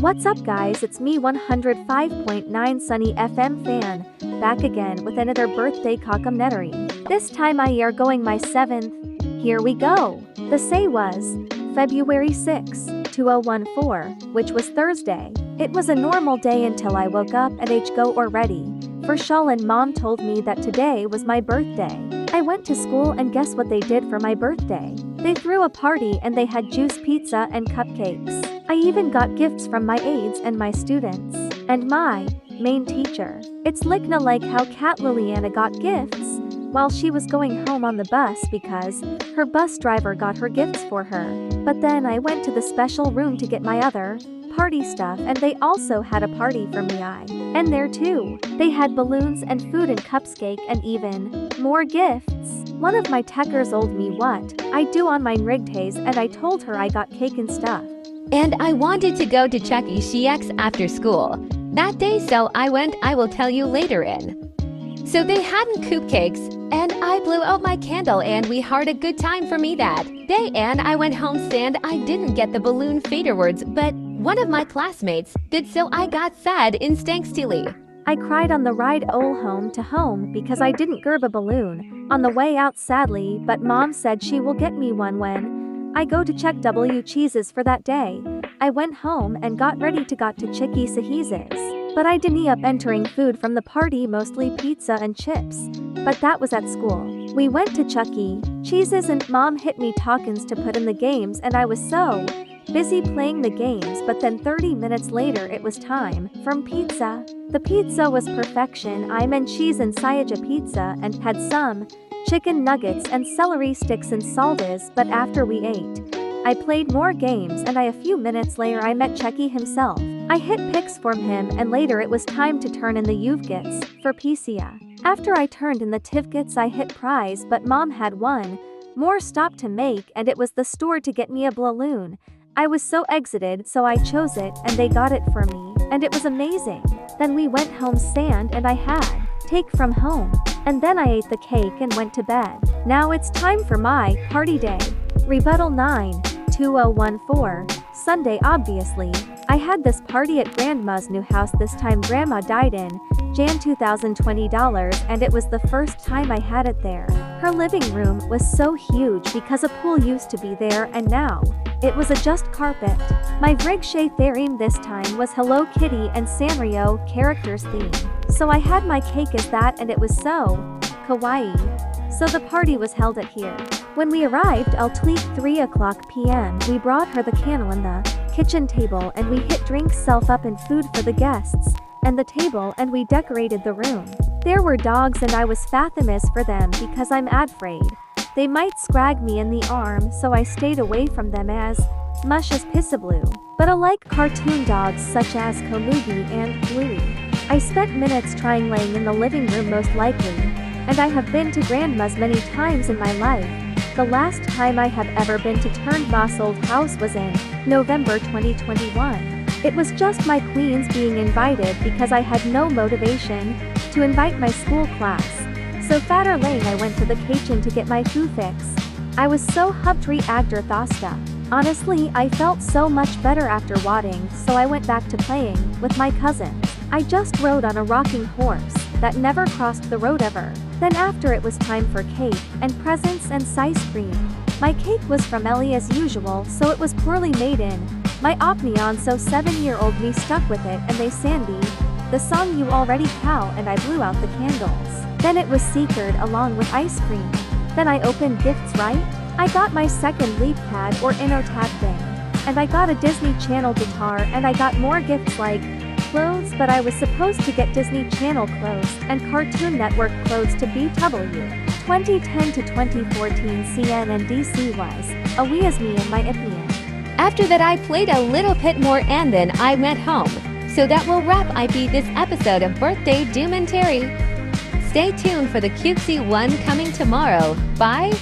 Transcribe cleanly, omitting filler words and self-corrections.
What's up guys, it's me 105.9 Sunny FM fan, back again with another birthday kakamnettary. This time I are going my 7th. Here we go. The say was February 6, 2014, which was Thursday. It was a normal day until I woke up and go already. For Shalin mom told me that today was my birthday. I went to school and guess what they did for my birthday? They threw a party and they had juice pizza and cupcakes. I even got gifts from my aides and my students. And my main teacher. It's like how Kat Liliana got gifts while she was going home on the bus because her bus driver got her gifts for her. But then I went to the special room to get my other party stuff and they also had a party for me. And there too, they had balloons and food and cupcake and even more gifts. One of my techers told me what I do on mine rigged haze and I told her I got cake and stuff. And I wanted to go to Chuck E. Cheese after school that day, so I went. I will tell you later in. So they hadn't cupcakes, and I blew out my candle and we had a good time for me that day, and I went home and I didn't get the balloon faderwards, but one of my classmates did, so I got sad instantly. I cried on the ride home to home because I didn't grab a balloon on the way out sadly, but mom said she will get me one when I go to check W cheeses for that day. I went home and got ready to go to Chicky Sahiz's. But I didn't up entering food from the party, mostly pizza and chips. But that was at school. We went to Chuck E. Cheese's and mom hit me tokens to put in the games and I was so busy playing the games, but then 30 minutes later it was time from pizza. The pizza was perfection. I meant cheese inside a pizza and had some chicken nuggets and celery sticks and saltas, but after we ate, I played more games and a few minutes later I met Chucky himself. I hit pics from him and later it was time to turn in the UVGITs for PCA. After I turned in the TIFGITs I hit prize, but mom had one more stop to make and it was the store to get me a balloon. I was so excited, so I chose it and they got it for me and it was amazing. Then we went home and I had take from home. And then I ate the cake and went to bed. Now it's time for my party day. Rebuttal 9/2014, Sunday obviously. I had this party at grandma's new house. This time grandma died in Jan 2020 and it was the first time I had it there. Her living room was so huge because a pool used to be there and now it was a just carpet. My Vrigshay theme this time was Hello Kitty and Sanrio characters theme. So I had my cake as that and it was so kawaii. So the party was held at here. When we arrived at 3:00 p.m. we brought her the candle in the kitchen table and we hit drinks self up and food for the guests and the table and we decorated the room. There were dogs and I was famous for them because I'm afraid they might scrag me in the arm, so I stayed away from them as much as possible. But I like cartoon dogs such as Komugi and Bluey. I spent minutes trying laying in the living room most likely, and I have been to grandma's many times in my life. The last time I have ever been to Turnboss old house was in November 2021. It was just my queens being invited because I had no motivation to invite my school class. So fatter lane I went to the kitchen to get my food fix. I was so hubtry actor thosta. Honestly, I felt so much better after wadding, so I went back to playing with my cousins. I just rode on a rocking horse that never crossed the road ever. Then after it was time for cake and presents and ice cream. My cake was from Ellie as usual, so it was poorly made in my opinion, so 7-year-old me stuck with it and they Sandy, the song You Already Cow, and I blew out the candles. Then it was secret along with ice cream. Then I opened gifts, right? I got my second leaf pad or InnoTag thing. And I got a Disney Channel guitar and I got more gifts like clothes, but I was supposed to get Disney Channel clothes and Cartoon Network clothes to BW. 2010 to 2014 CNNDC was a wee as me in my opinion. After that I played a little bit more and then I went home. So that will wrap IP this episode of Birthday Doomentary. Stay tuned for the cutesy one coming tomorrow. Bye!